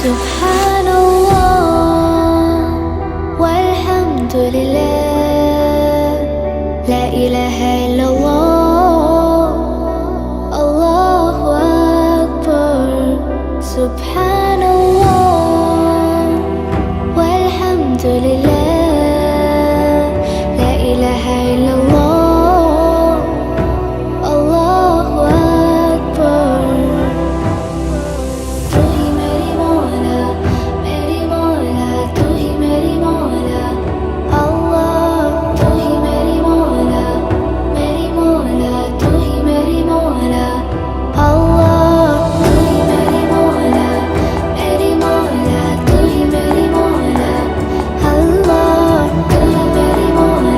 سبحان الله والحمد لله، لا إله إلا الله، الله أكبر. سبحان